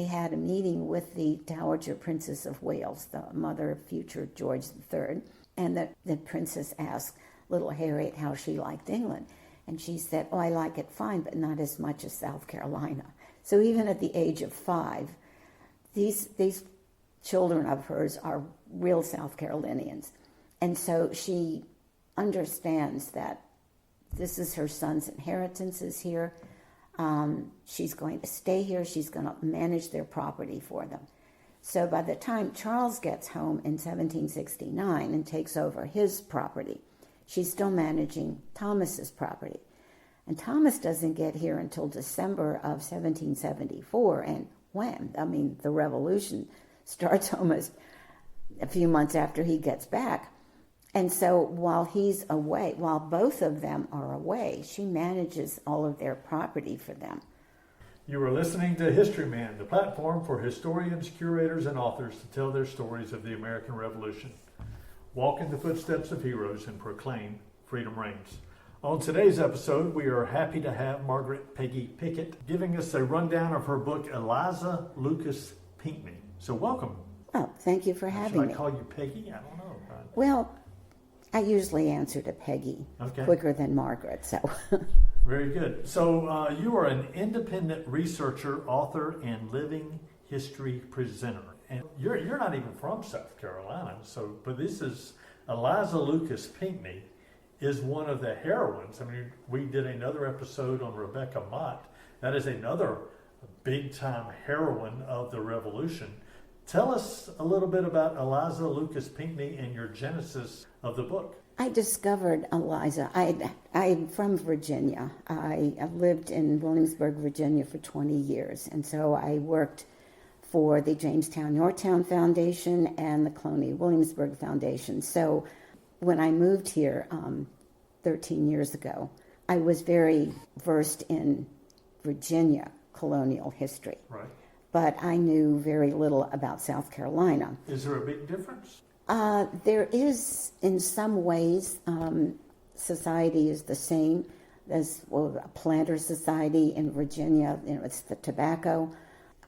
they had a meeting with the Dowager Princess of Wales, the mother of future George III, and the princess asked little Harriet how she liked England. And she said, "Oh, I like it fine, but not as much as South Carolina." So even at the age of 5, these children of hers are real South Carolinians. And so she understands that this is her son's inheritance is here. She's going to stay here. She's going to manage their property for them. So by the time Charles gets home in 1769 and takes over his property, she's still managing Thomas's property. And Thomas doesn't get here until December of 1774, and wham, I mean, the revolution starts almost a few months after he gets back. And so while he's away, while both of them are away, she manages all of their property for them. You are listening to Historyman, the platform for historians, curators, and authors to tell their stories of the American Revolution. Walk in the footsteps of heroes and proclaim freedom reigns. On today's episode, we are happy to have Margaret Peggy Pickett giving us a rundown of her book, Eliza Lucas Pinckney. So welcome. Oh, thank you for having me. Should I call you Peggy? I don't know. Well, I usually answer to Peggy quicker than Margaret, so. Very good. So you are an independent researcher, author, and living history presenter. And you're not even from South Carolina, but this is Eliza Lucas Pinckney is one of the heroines. I mean, we did another episode on Rebecca Mott. That is another big-time heroine of the Revolution. Tell us a little bit about Eliza Lucas Pinckney and your genesis of the book. I discovered Eliza. I'm from Virginia. I lived in Williamsburg, Virginia for 20 years. And so I worked for the Jamestown Yorktown Foundation and the Colonial Williamsburg Foundation. So when I moved here 13 years ago, I was very versed in Virginia colonial history. Right. But I knew very little about South Carolina. Is there a big difference? There is, in some ways, society is the same. There's a planter society in Virginia, it's the tobacco.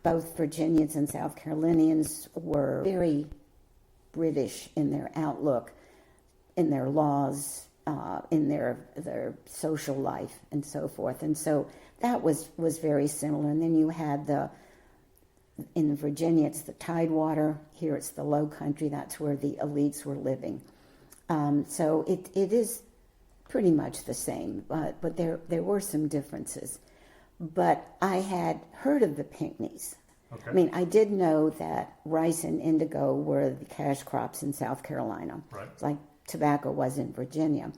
Both Virginians and South Carolinians were very British in their outlook, in their laws, in their social life, and so forth. And so that was very similar. And then you had in Virginia, it's the Tidewater. Here it's the Low Country. That's where the elites were living. So it is pretty much the same, but there were some differences. But I had heard of the Pinckneys. Okay. I mean, I did know that rice and indigo were the cash crops in South Carolina. Right. Like tobacco was in Virginia.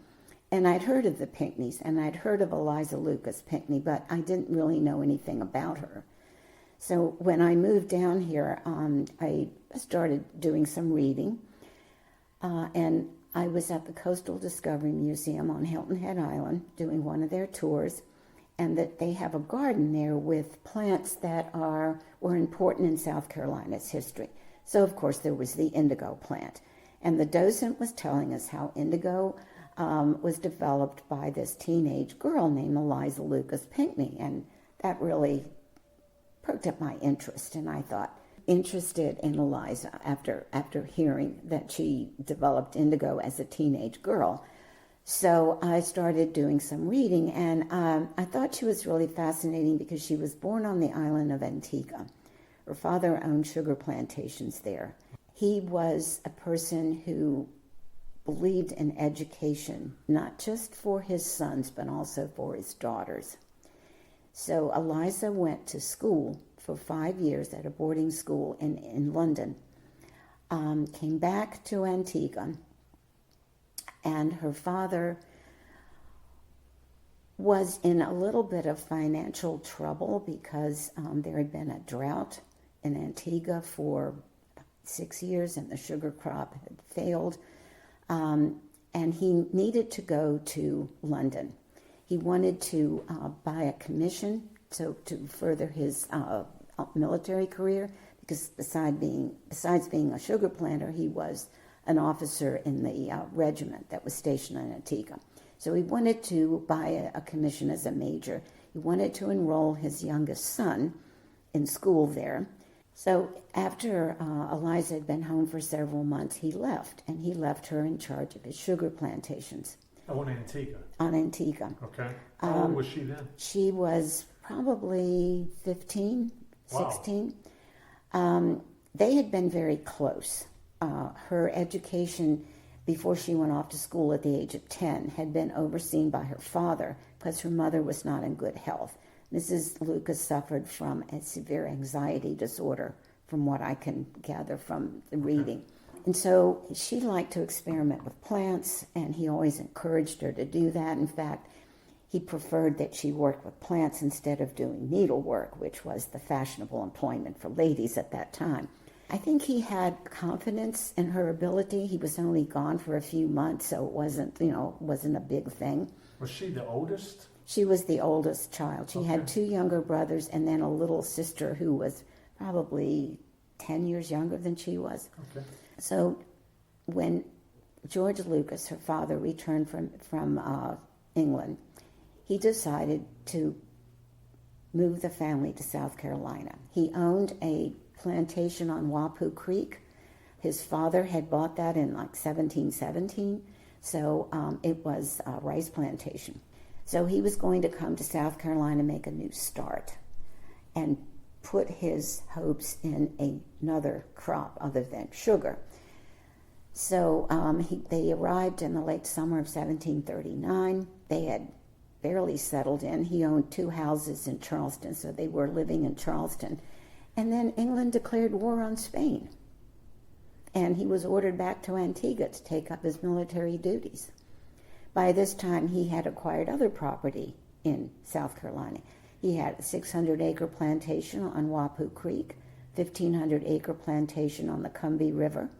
And I'd heard of the Pinckneys, and I'd heard of Eliza Lucas Pinckney, but I didn't really know anything about her. So when I moved down here, I started doing some reading, and I was at the Coastal Discovery Museum on Hilton Head Island doing one of their tours, and that they have a garden there with plants that were important in South Carolina's history. So, of course, there was the indigo plant. And the docent was telling us how indigo was developed by this teenage girl named Eliza Lucas Pinckney, and that really perked up my interest, and I thought, interested in Eliza after hearing that she developed indigo as a teenage girl. So I started doing some reading, and I thought she was really fascinating because she was born on the island of Antigua. Her father owned sugar plantations there. He was a person who believed in education, not just for his sons, but also for his daughters. So Eliza went to school for 5 years at a boarding school in London, came back to Antigua, and her father was in a little bit of financial trouble because there had been a drought in Antigua for 6 years and the sugar crop had failed, and he needed to go to London. He wanted to buy a commission to further his military career, because besides being a sugar planter, he was an officer in the regiment that was stationed in Antigua. So he wanted to buy a commission as a major. He wanted to enroll his youngest son in school there. So after Eliza had been home for several months, he left, and he left her in charge of his sugar plantations. Oh, on Antigua. On Antigua. Okay. How old was she then? She was probably 15, Wow. 16. They had been very close. Her education before she went off to school at the age of 10 had been overseen by her father because her mother was not in good health. Mrs. Lucas suffered from a severe anxiety disorder, from what I can gather from the reading. And so she liked to experiment with plants, and he always encouraged her to do that. In fact, he preferred that she work with plants instead of doing needlework, which was the fashionable employment for ladies at that time. I think he had confidence in her ability. He was only gone for a few months, so it wasn't a big thing. Was she the oldest? She was the oldest child. She Okay. had two younger brothers and then a little sister who was probably 10 years younger than she was. Okay. So when George Lucas, her father, returned from England, he decided to move the family to South Carolina. He owned a plantation on Wapoo Creek. His father had bought that in like 1717, so it was a rice plantation. So he was going to come to South Carolina, make a new start, and put his hopes in another crop other than sugar. So they arrived in the late summer of 1739. They had barely settled in. He owned 2 houses in Charleston, so they were living in Charleston. And then England declared war on Spain. And he was ordered back to Antigua to take up his military duties. By this time, he had acquired other property in South Carolina. He had a 600-acre plantation on Wapoo Creek, 1,500-acre plantation on the Combahee River,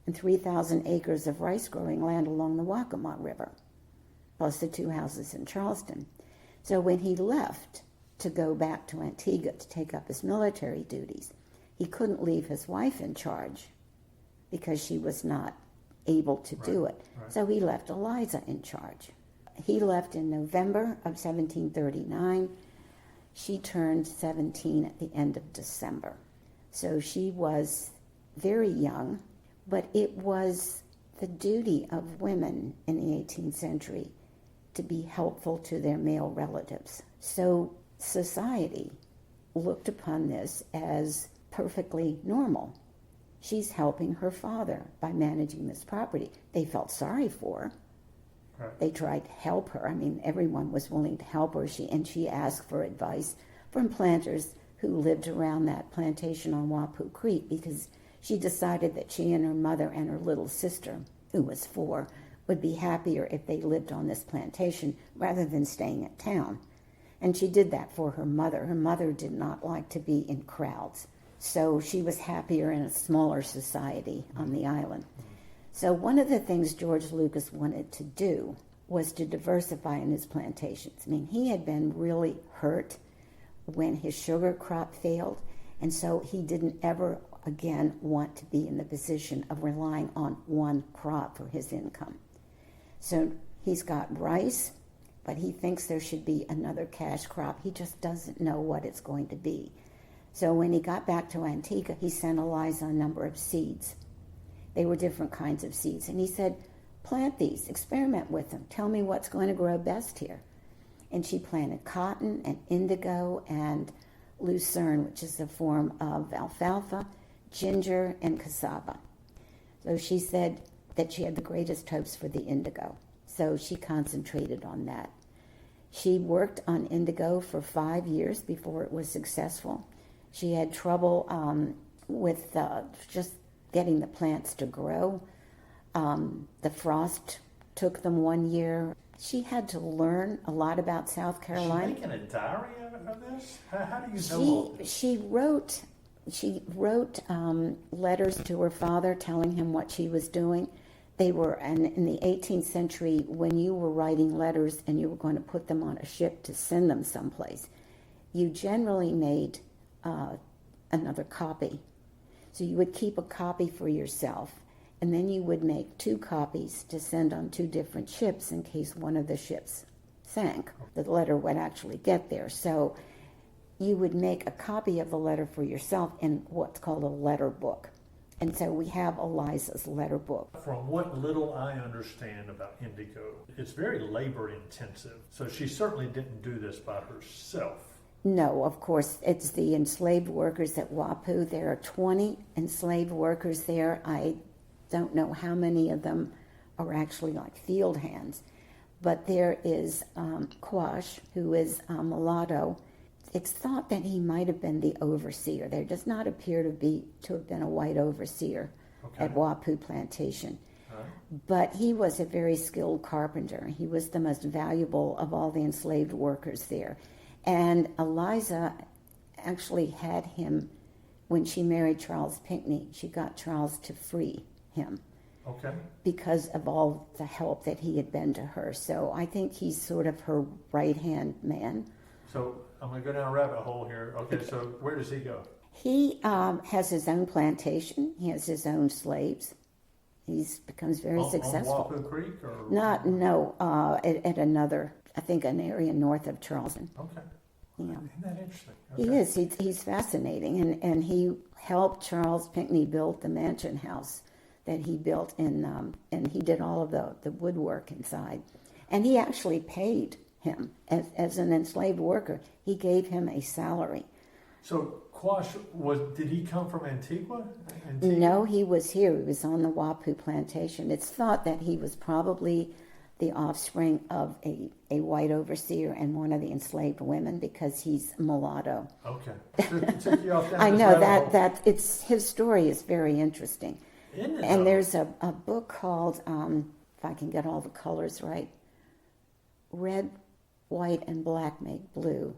and 3,000 acres of rice-growing land along the Waccamaw River, plus the 2 houses in Charleston. So when he left to go back to Antigua to take up his military duties, he couldn't leave his wife in charge because she was not able to do it. Right. So he left Eliza in charge. He left in November of 1739. She turned 17 at the end of December. So she was very young, but it was the duty of women in the 18th century to be helpful to their male relatives. So society looked upon this as perfectly normal. She's helping her father by managing this property. They felt sorry for her. Right. They tried to help her. I mean, everyone was willing to help her. She asked for advice from planters who lived around that plantation on Wapoo Creek because she decided that she and her mother and her little sister, who was 4, would be happier if they lived on this plantation rather than staying in town. And she did that for her mother. Her mother did not like to be in crowds. So she was happier in a smaller society on the island. So one of the things George Lucas wanted to do was to diversify in his plantations. I mean, he had been really hurt when his sugar crop failed, and so he didn't ever again want to be in the position of relying on one crop for his income. So he's got rice, but he thinks there should be another cash crop. He just doesn't know what it's going to be. So when he got back to Antigua, he sent Eliza a number of seeds. They were different kinds of seeds. And he said, plant these, experiment with them. Tell me what's going to grow best here. And she planted cotton and indigo and lucerne, which is a form of alfalfa, ginger, and cassava. So she said that she had the greatest hopes for the indigo. So she concentrated on that. She worked on indigo for 5 years before it was successful. She had trouble with just getting the plants to grow. The frost took them 1 year. She had to learn a lot about South Carolina. Is she making a diary of this? How do you know all this? She wrote letters to her father telling him what she was doing. They were, and in the 18th century, when you were writing letters and you were going to put them on a ship to send them someplace, you generally made another copy. So you would keep a copy for yourself, and then you would make 2 copies to send on 2 different ships in case one of the ships sank. The letter would actually get there. So you would make a copy of the letter for yourself in what's called a letter book. And so we have Eliza's letter book. From what little I understand about indigo, it's very labor intensive. So she certainly didn't do this by herself. No, of course, it's the enslaved workers at Wapu. There are 20 enslaved workers there. I don't know how many of them are actually like field hands. But there is Quash, who is a mulatto. It's thought that he might have been the overseer. There does not appear to have been a white overseer at Wapu Plantation. But he was a very skilled carpenter. He was the most valuable of all the enslaved workers there. And Eliza actually had him, when she married Charles Pinckney, she got Charles to free him. Okay. Because of all the help that he had been to her. So I think he's sort of her right-hand man. So I'm going to go down a rabbit hole here. Okay, so where does he go? He has his own plantation. He has his own slaves. He becomes very successful. On Wapu Creek? At another, I think an area north of Charleston. Okay. Yeah. Isn't that interesting? Okay. He is. He's fascinating. And he helped Charles Pinckney build the mansion house that he built and he did all of the woodwork inside. And he actually paid him as an enslaved worker. He gave him a salary. So Quash, did he come from Antigua? No, he was here. He was on the Wapu plantation. It's thought that he was probably the offspring of a white overseer and one of the enslaved women because he's mulatto. Okay. Took you off down I this know rabbit hole. his story is very interesting. Isn't it, And though? there's a book called, if I can get all the colors right, Red, White, and Black Make Blue.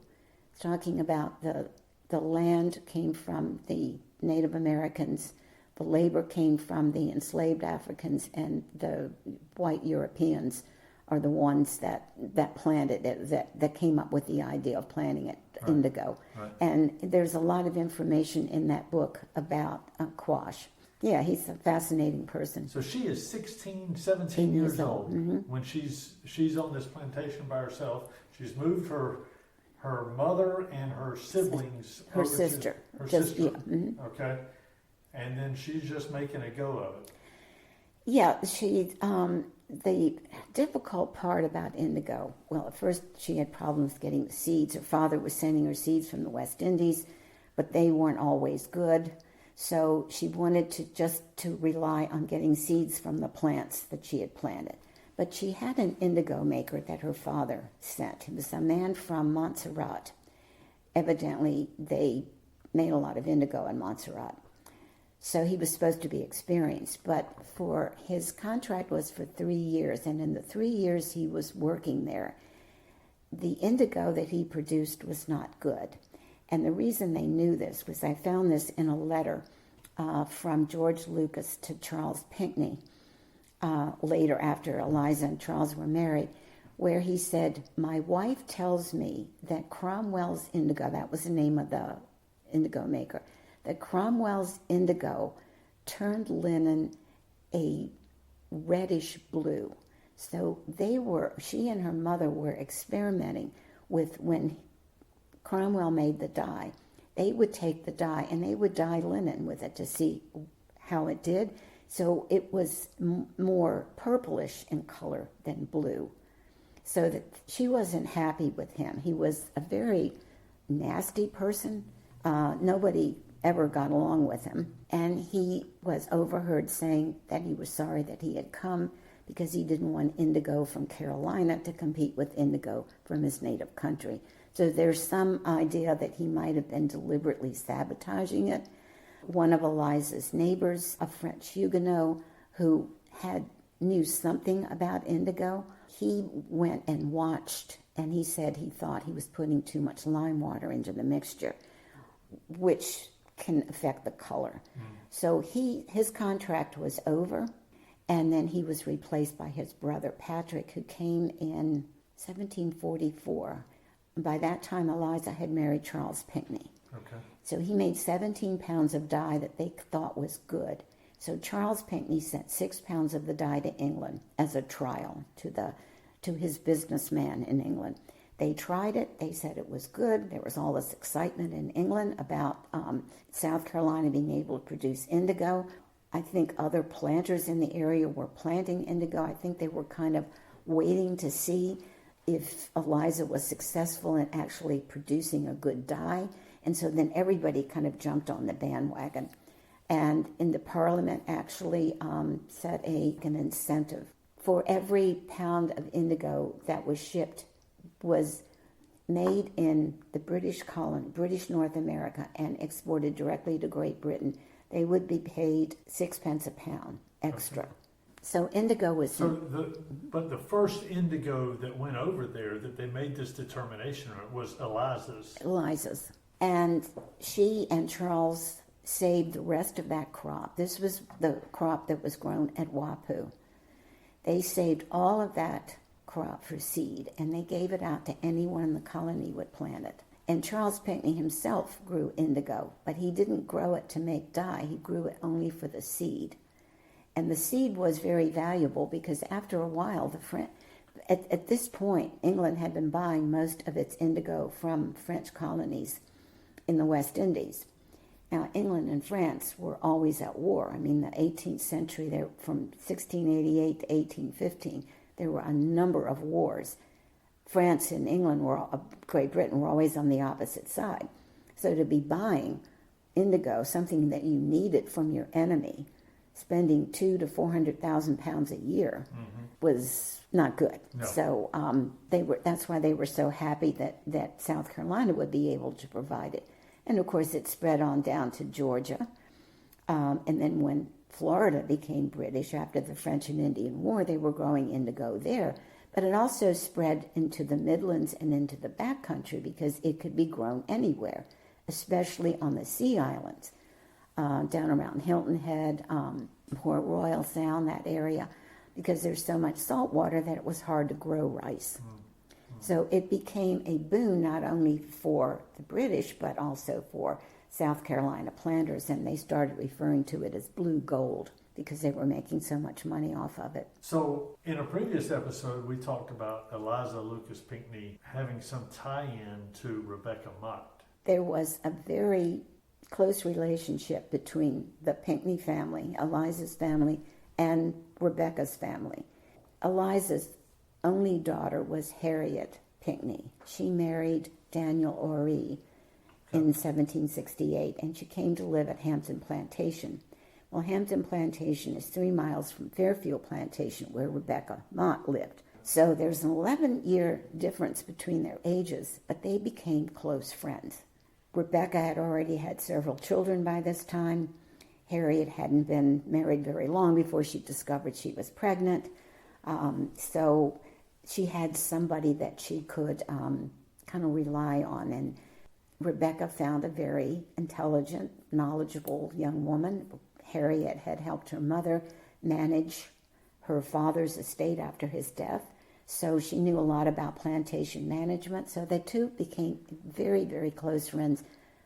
It's talking about the land came from the Native Americans, the labor came from the enslaved Africans, and the white Europeans are the ones that planted it, that came up with the idea of planting it, indigo. Right. And there's a lot of information in that book about Quash. Yeah, he's a fascinating person. So she is 16, 17 years old Mm-hmm. when she's on this plantation by herself. She's moved her mother and her siblings. Her sister. Her Just, sister. yeah, mm-hmm. Okay. And then she's just making a go of it. Yeah, the difficult part about indigo, well, at first she had problems getting the seeds. Her father was sending her seeds from the West Indies, but they weren't always good. So she wanted to rely on getting seeds from the plants that she had planted. But she had an indigo maker that her father sent. He was a man from Montserrat. Evidently, they made a lot of indigo in Montserrat. So he was supposed to be experienced. But for his contract was for 3 years. And in the 3 years he was working there, the indigo that he produced was not good. And the reason they knew this was I found this in a letter from George Lucas to Charles Pinckney later after Eliza and Charles were married, where he said, "My wife tells me that Cromwell's indigo," that was the name of the indigo maker, that Cromwell's indigo turned linen a reddish blue. So she and her mother were experimenting with when Cromwell made the dye. They would take the dye and they would dye linen with it to see how it did. So it was more purplish in color than blue. So that she wasn't happy with him. He was a very nasty person. Nobody ever got along with him. And he was overheard saying that he was sorry that he had come because he didn't want indigo from Carolina to compete with indigo from his native country. So there's some idea that he might have been deliberately sabotaging it. One of Eliza's neighbors, a French Huguenot who knew something about indigo, he went and watched, and he said he thought he was putting too much lime water into the mixture, which can affect the color. So his contract was over, and then he was replaced by his brother Patrick, who came in 1744. By that time, Eliza had married Charles Pinckney. Okay. So he made 17 pounds of dye that they thought was good. So Charles Pinckney sent 6 pounds of the dye to England as a trial to his businessman in England. They tried it. They said it was good. There was all this excitement in England about South Carolina being able to produce indigo. I think other planters in the area were planting indigo. I think they were kind of waiting to see if Eliza was successful in actually producing a good dye. And so then everybody kind of jumped on the bandwagon. And in the Parliament actually set an incentive. For every pound of indigo that was shipped was made in the British colony, British North America, and exported directly to Great Britain, they would be paid 6 pence a pound extra. Okay. So indigo was... But the first indigo that went over there, that they made this determination on, was Eliza's. Eliza's. And she and Charles saved the rest of that crop. This was the crop that was grown at Wapu. They saved all of that crop for seed, and they gave it out to anyone in the colony would plant it. And Charles Pinckney himself grew indigo, but he didn't grow it to make dye. He grew it only for the seed. And the seed was very valuable because after a while, at this point, England had been buying most of its indigo from French colonies in the West Indies. Now, England and France were always at war. I mean, the 18th century, from 1688 to 1815, there were a number of wars. France and England Great Britain were always on the opposite side. So to be buying indigo, something that you needed from your enemy, spending 200,000 to 400,000 pounds a year was not good. No. So that's why they were so happy that South Carolina would be able to provide it. And of course, it spread on down to Georgia. And then when Florida became British after the French and Indian War, they were growing indigo there. But it also spread into the Midlands and into the backcountry because it could be grown anywhere, especially on the Sea Islands, down around Hilton Head, Port Royal Sound, that area, because there's so much salt water that it was hard to grow rice. So it became a boon not only for the British, but also for South Carolina planters, and they started referring to it as blue gold because they were making so much money off of it. So in a previous episode, we talked about Eliza Lucas Pinckney having some tie-in to Rebecca Mott. There was a very close relationship between the Pinckney family, Eliza's family, and Rebecca's family. Eliza's only daughter was Harriet Pinckney. She married Daniel Oree in 1768, and she came to live at Hampton Plantation. Well, Hampton Plantation is 3 miles from Fairfield Plantation, where Rebecca Mott lived. So there's an 11-year difference between their ages, but they became close friends. Rebecca had already had several children by this time. Harriet hadn't been married very long before she discovered she was pregnant. So she had somebody that she could kind of rely on. And Rebecca found a very intelligent, knowledgeable young woman. Harriet had helped her mother manage her father's estate after his death. So she knew a lot about plantation management. So the two became very, very close friends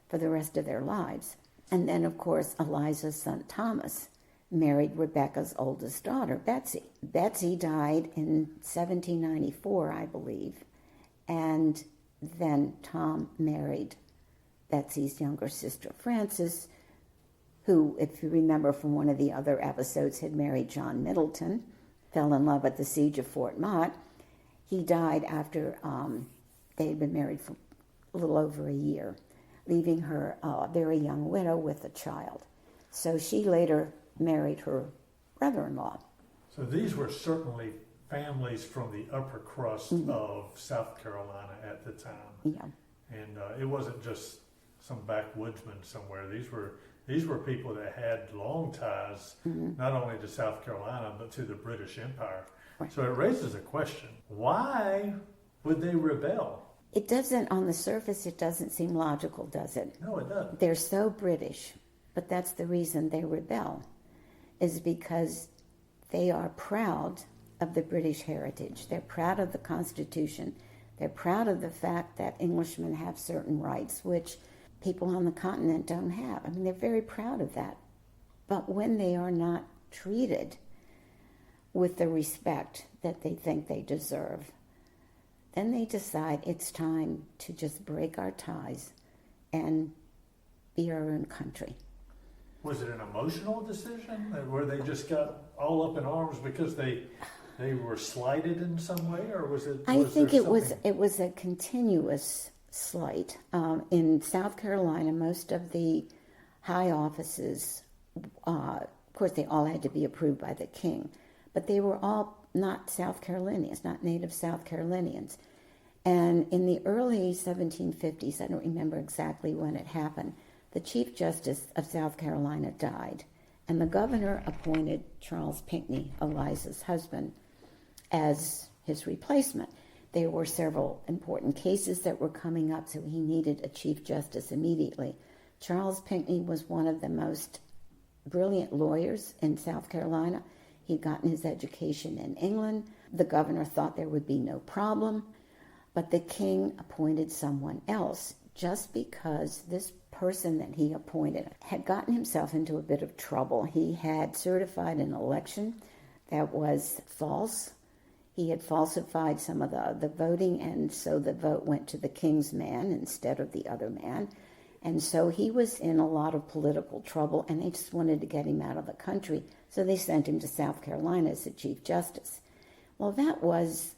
for the rest of their lives. And then, of course, Eliza's son Thomas married Rebecca's oldest daughter, Betsy. Betsy died in 1794, I believe. And then Tom married Betsy's younger sister, Frances, who, if you remember from one of the other episodes, had married John Middleton, fell in love at the siege of Fort Mott. He died after they had been married for a little over a year, leaving her a very young widow with a child. So she later married her brother-in-law. So these were certainly families from the upper crust of South Carolina at the time. Yeah. And it wasn't just some backwoodsman somewhere. These were people that had long ties, not only to South Carolina, but to the British Empire. Right. So it raises a question. Why would they rebel? It doesn't, on the surface, it doesn't seem logical, does it? No, it doesn't. They're so British, but that's the reason they rebel, is because they are proud of the British heritage. They're proud of the Constitution. They're proud of the fact that Englishmen have certain rights, which people on the continent don't have. I mean, they're very proud of that. But when they are not treated with the respect that they think they deserve, then they decide it's time to just break our ties and be our own country. Was it an emotional decision where they just got all up in arms because they were slighted in some way, or was it? I think it was a continuous slight. In South Carolina, most of the high offices, of course, they all had to be approved by the king, but they were all not South Carolinians, not native South Carolinians. And in the early 1750s, I don't remember exactly when it happened, the Chief Justice of South Carolina died, and the governor appointed Charles Pinckney, Eliza's husband, as his replacement. There were several important cases that were coming up, so he needed a Chief Justice immediately. Charles Pinckney was one of the most brilliant lawyers in South Carolina. He'd gotten his education in England. The governor thought there would be no problem, but the king appointed someone else just because this person that he appointed had gotten himself into a bit of trouble. He had certified an election that was false. He had falsified some of the voting, and so the vote went to the king's man instead of the other man. And so he was in a lot of political trouble, and they just wanted to get him out of the country. So they sent him to South Carolina as the Chief Justice. Well, that was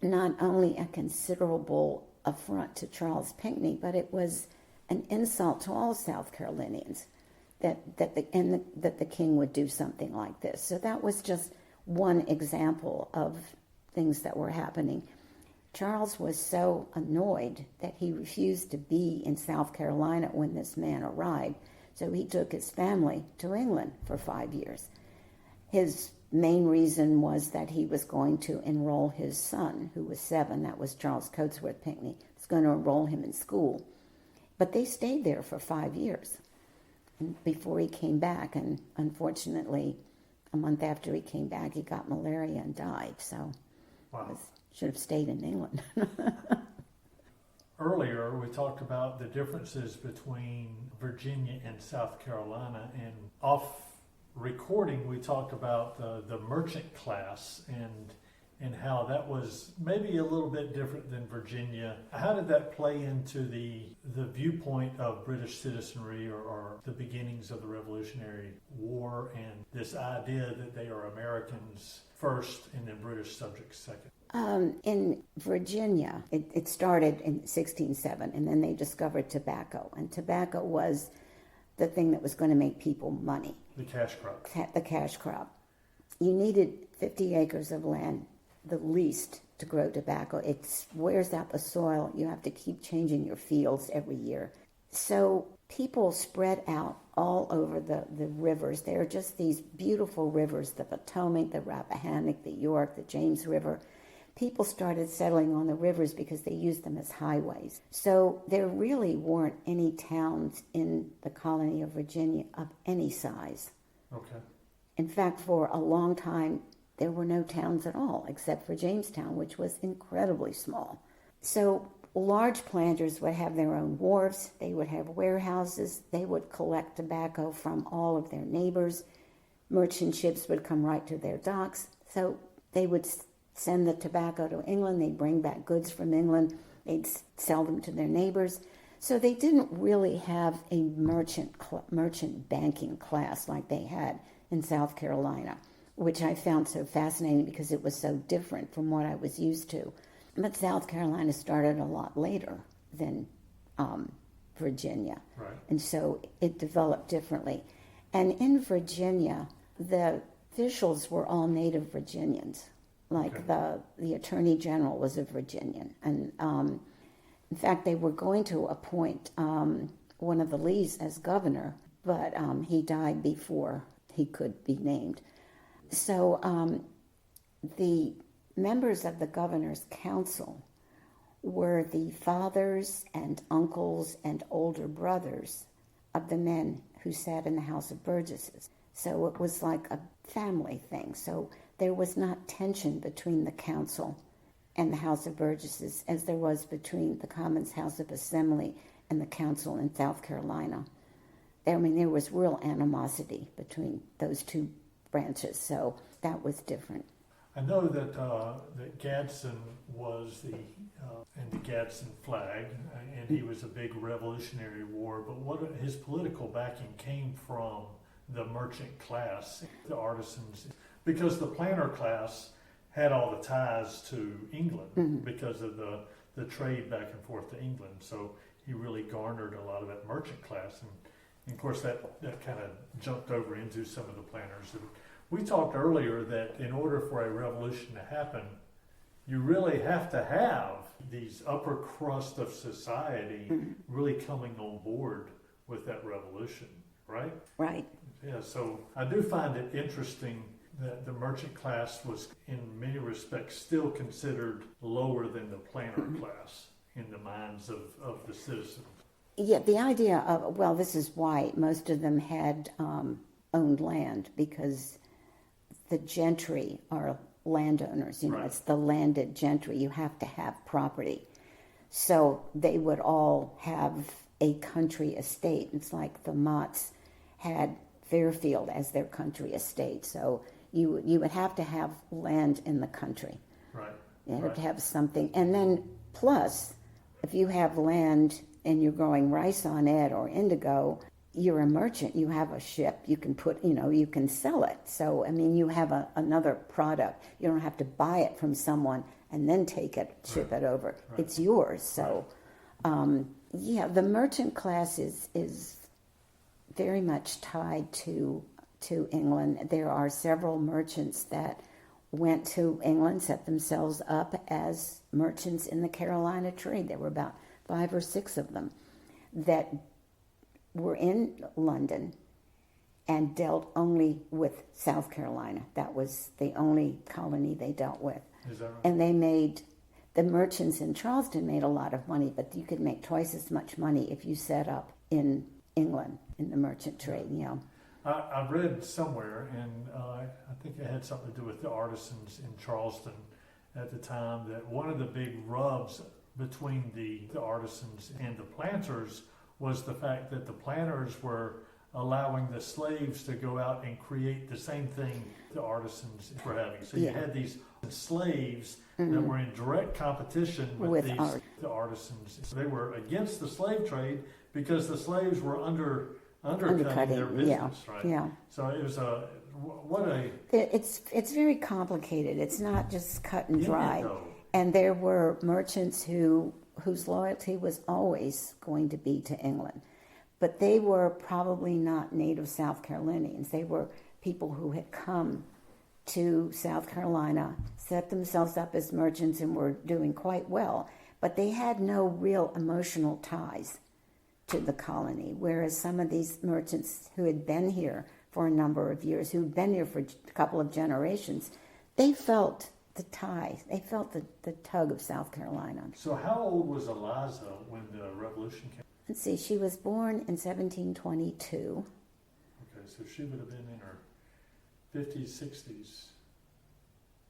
not only a considerable affront to Charles Pinckney, but it was an insult to all South Carolinians that the king would do something like this. So that was just one example of things that were happening. Charles was so annoyed that he refused to be in South Carolina when this man arrived, so he took his family to England for 5 years. His main reason was that he was going to enroll his son, who was 7, that was Charles Cotesworth Pinckney, was going to enroll him in school. But they stayed there for 5 years before he came back, and unfortunately, a month after he came back, he got malaria and died, so wow. Should have stayed in England. Earlier, we talked about the differences between Virginia and South Carolina, and off recording, we talked about the merchant class and how that was maybe a little bit different than Virginia. How did that play into the viewpoint of British citizenry or the beginnings of the Revolutionary War and this idea that they are Americans first and then British subjects second? In Virginia, it started in 1607, and then they discovered tobacco. And tobacco was the thing that was going to make people money. The cash crop. The cash crop. You needed 50 acres of land, the least, to grow tobacco. It wears out the soil. You have to keep changing your fields every year. So people spread out all over the rivers. There are just these beautiful rivers, the Potomac, the Rappahannock, the York, the James River. People started settling on the rivers because they used them as highways. So there really weren't any towns in the colony of Virginia of any size. Okay. In fact, for a long time, there were no towns at all, except for Jamestown, which was incredibly small. So large planters would have their own wharves, they would have warehouses, they would collect tobacco from all of their neighbors. Merchant ships would come right to their docks. So they would send the tobacco to England, they'd bring back goods from England, they'd sell them to their neighbors. So they didn't really have a merchant banking class like they had in South Carolina, which I found so fascinating because it was so different from what I was used to. But South Carolina started a lot later than Virginia. Right. And so it developed differently. And in Virginia, the officials were all native Virginians. Like the Attorney General was a Virginian. And in fact, they were going to appoint one of the Lees as governor, but he died before he could be named. So the members of the governor's council were the fathers and uncles and older brothers of the men who sat in the House of Burgesses. So it was like a family thing. So there was not tension between the council and the House of Burgesses as there was between the Commons House of Assembly and the council in South Carolina. There was real animosity between those two branches, so that was different. I know that Gadsden was and the Gadsden flag, and he was a big Revolutionary War. But what his political backing came from the merchant class, the artisans, because the planter class had all the ties to England because of the trade back and forth to England. So he really garnered a lot of that merchant class, and of course that kind of jumped over into some of the planters. And we talked earlier that in order for a revolution to happen, you really have to have these upper crust of society really coming on board with that revolution, right? Right. Yeah, so I do find it interesting that the merchant class was in many respects still considered lower than the planter class in the minds of the citizens. Yeah, the idea of, well, this is why most of them had owned land, because the gentry are landowners. You know, Right. It's the landed gentry. You have to have property. So they would all have a country estate. It's like the Motts had Fairfield as their country estate. So you would have to have land in the country. Right. You have Right. to have something. And then plus, if you have land and you're growing rice on it or indigo, you're a merchant. You have a ship. You can you can sell it. So, I mean, you have another product. You don't have to buy it from someone and then ship it over. Right. It's yours. So, the merchant class is very much tied to England. There are several merchants that went to England, set themselves up as merchants in the Carolina trade. There were about 5 or 6 of them that were in London and dealt only with South Carolina. That was the only colony they dealt with. Is that right? And the merchants in Charleston made a lot of money, but you could make twice as much money if you set up in England in the merchant trade, I read somewhere, and I think it had something to do with the artisans in Charleston at the time, that one of the big rubs between the artisans and the planters was the fact that the planters were allowing the slaves to go out and create the same thing the artisans were having. So you had these slaves that were in direct competition with the artisans. So they were against the slave trade because the slaves were undercutting their business, right? Yeah. So it was It's very complicated. It's not just cut and dry. Though. And there were merchants whose loyalty was always going to be to England. But they were probably not native South Carolinians. They were people who had come to South Carolina, set themselves up as merchants, and were doing quite well. But they had no real emotional ties to the colony, whereas some of these merchants who had been here for a number of years, who'd been here for a couple of generations, they felt the tie. They felt the tug of South Carolina. So how old was Eliza when the revolution came? Let's see, she was born in 1722. Okay, so she would have been in her 50s, 60s,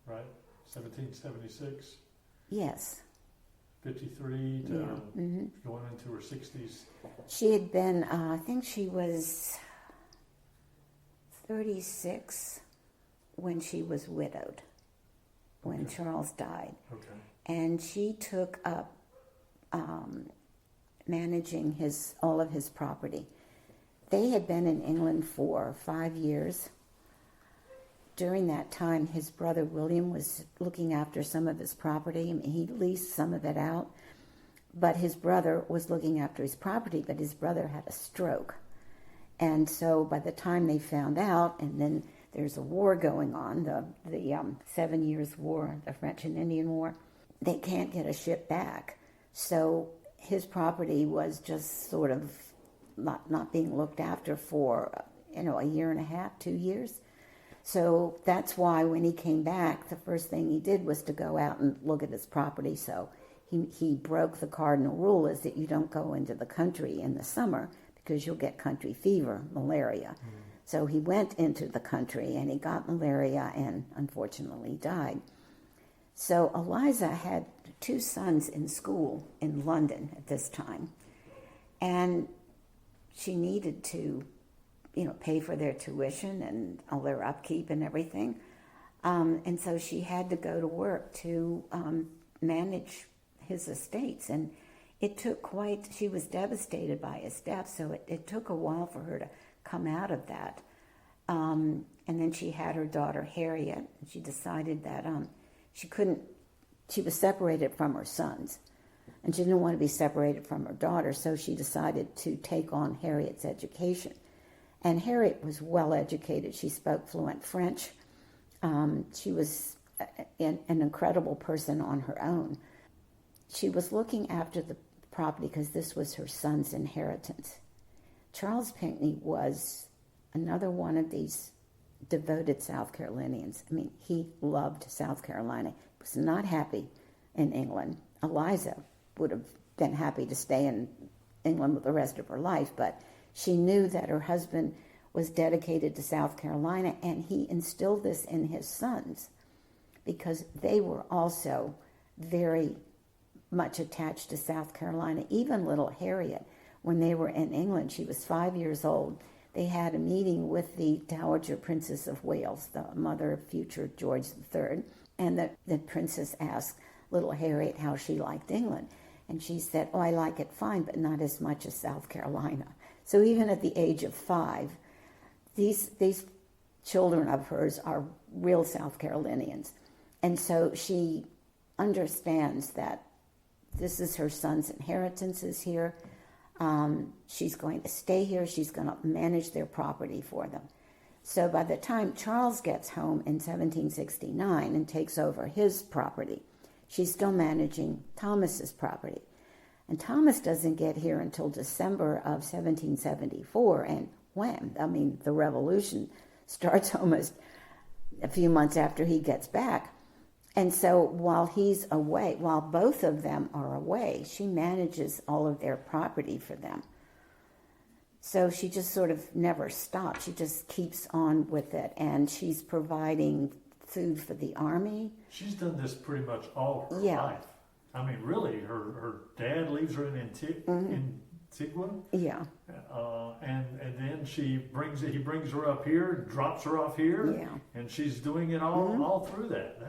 right? 1776? Yes. 53 to going into her 60s. She had been, I think she was 36 when she was widowed, when Charles died. Okay. And she took up managing all of his property. They had been in England for 5 years. During that time, his brother William was looking after some of his property. He leased some of it out, but his brother was looking after his property, but his brother had a stroke. And so by the time they found out, and then there's a war going on, the 7 Years' War, the French and Indian War, they can't get a ship back. So his property was just sort of not being looked after for, a year and a half, 2 years. So that's why when he came back, the first thing he did was to go out and look at his property. So he broke the cardinal rule, is that you don't go into the country in the summer because you'll get country fever, malaria. So he went into the country and he got malaria and unfortunately died. So Eliza had 2 sons in school in London at this time, and she needed to, pay for their tuition and all their upkeep and everything. And so she had to go to work to manage his estates. And it took she was devastated by his death, so it took a while for her to come out of that. And then she had her daughter Harriet, and she decided that she was separated from her sons, and she didn't want to be separated from her daughter, so she decided to take on Harriet's education. And Harriet was well educated. She spoke fluent French. She was an incredible person on her own. She was looking after the property because this was her son's inheritance. Charles Pinckney was another one of these devoted South Carolinians. I mean, he loved South Carolina. He was not happy in England. Eliza would have been happy to stay in England with the rest of her life, but she knew that her husband was dedicated to South Carolina, and he instilled this in his sons because they were also very much attached to South Carolina. Even little Harriet, when they were in England, she was 5 years old. They had a meeting with the Dowager Princess of Wales, the mother of future George III, and the princess asked little Harriet how she liked England. And she said, "Oh, I like it fine, but not as much as South Carolina." So even at the age of 5, these children of hers are real South Carolinians. And so she understands that this is her son's inheritances here. She's going to stay here. She's going to manage their property for them. So by the time Charles gets home in 1769 and takes over his property, she's still managing Thomas's property. And Thomas doesn't get here until December of 1774, and wham, I mean, the revolution starts almost a few months after he gets back. And so while he's away, while both of them are away, she manages all of their property for them. So she just sort of never stops. She just keeps on with it, and she's providing food for the army. She's done this pretty much all her life. I mean, really, her dad leaves her in Antigua. Yeah. And then he brings her up here, drops her off here. Yeah. And she's doing it all through that.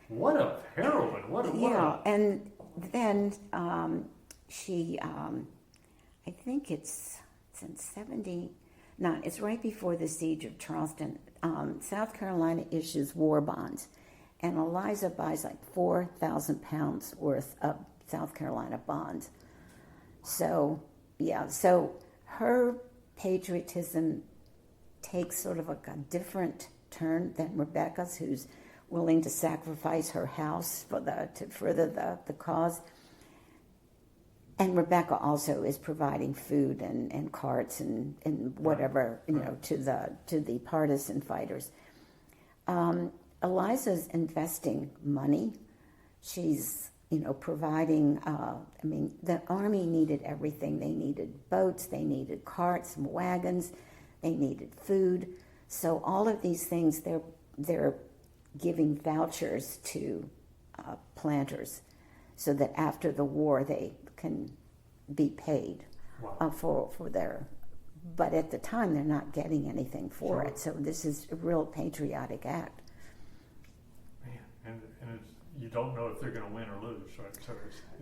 What a heroine! And then she, I think it's in 70. No, it's right before the siege of Charleston. South Carolina issues war bonds, and Eliza buys like 4,000 pounds worth of South Carolina bonds. So her patriotism takes sort of a different turn than Rebecca's, who's willing to sacrifice her house to further the cause. And Rebecca also is providing food and carts and whatever, to the partisan fighters. Eliza's investing money. She's providing. The army needed everything. They needed boats. They needed carts and wagons. They needed food. So all of these things, they're giving vouchers to planters, so that after the war they can be paid for their. But at the time they're not getting anything for it. So this is a real patriotic act. Man, and you don't know if they're going to win or lose, right? So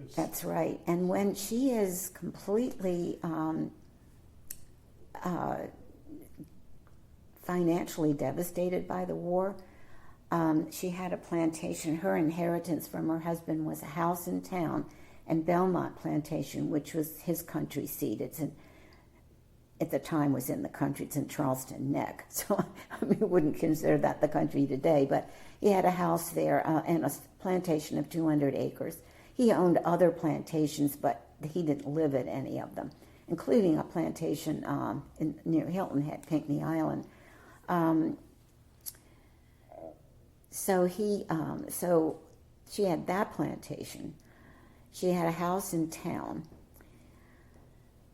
it's... That's right. And when she is completely financially devastated by the war, she had a plantation. Her inheritance from her husband was a house in town, and Belmont Plantation, which was his country seat. At the time was in the country. It's in Charleston Neck. So we wouldn't consider that the country today, but he had a house there and a plantation of 200 acres. He owned other plantations, but he didn't live at any of them, including a plantation near Hilton Head, Pinckney Island. So she had that plantation. She had a house in town.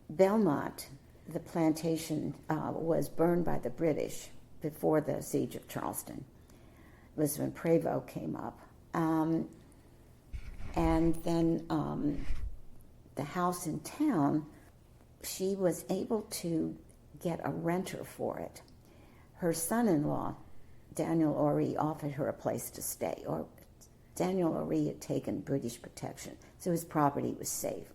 Belmont, the plantation, was burned by the British before the siege of Charleston. It was when Prevost came up. And then the house in town, she was able to get a renter for it. Her son-in-law Daniel Oree offered her a place to stay, or Daniel Oree had taken British protection, so his property was safe.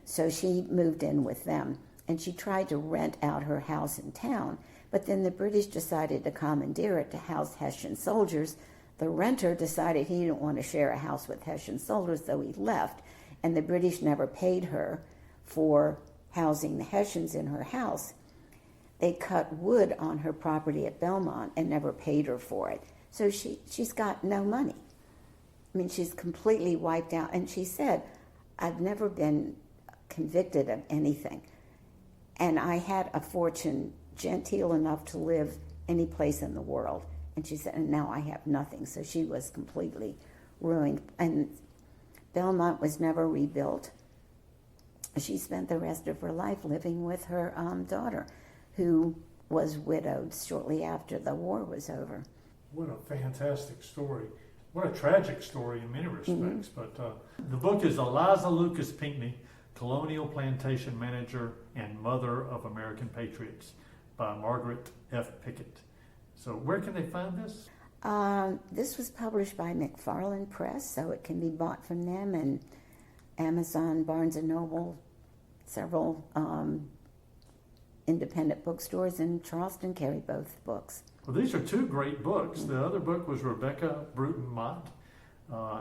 So she moved in with them, and she tried to rent out her house in town, but then the British decided to commandeer it to house Hessian soldiers. The renter decided he didn't want to share a house with Hessian soldiers, so he left, and the British never paid her for housing the Hessians in her house. They cut wood on her property at Belmont and never paid her for it. So she's got no money. I mean, she's completely wiped out. And she said, I've never been convicted of anything. And I had a fortune genteel enough to live any place in the world. And she said, and now I have nothing. So she was completely ruined. And Belmont was never rebuilt. She spent the rest of her life living with her daughter, who was widowed shortly after the war was over. What a fantastic story. What a tragic story in many respects. But the book is Eliza Lucas Pinckney, Colonial Plantation Manager and Mother of American Patriots by Margaret F. Pickett. So where can they find this? This was published by McFarland Press, so it can be bought from them, and Amazon, Barnes & Noble, several independent bookstores in Charleston carry both books. Well, these are two great books. The other book was Rebecca Bruton Mott,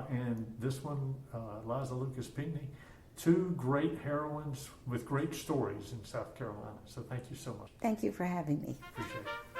and this one, Eliza Lucas Pinckney. Two great heroines with great stories in South Carolina. So thank you so much. Thank you for having me. Appreciate it.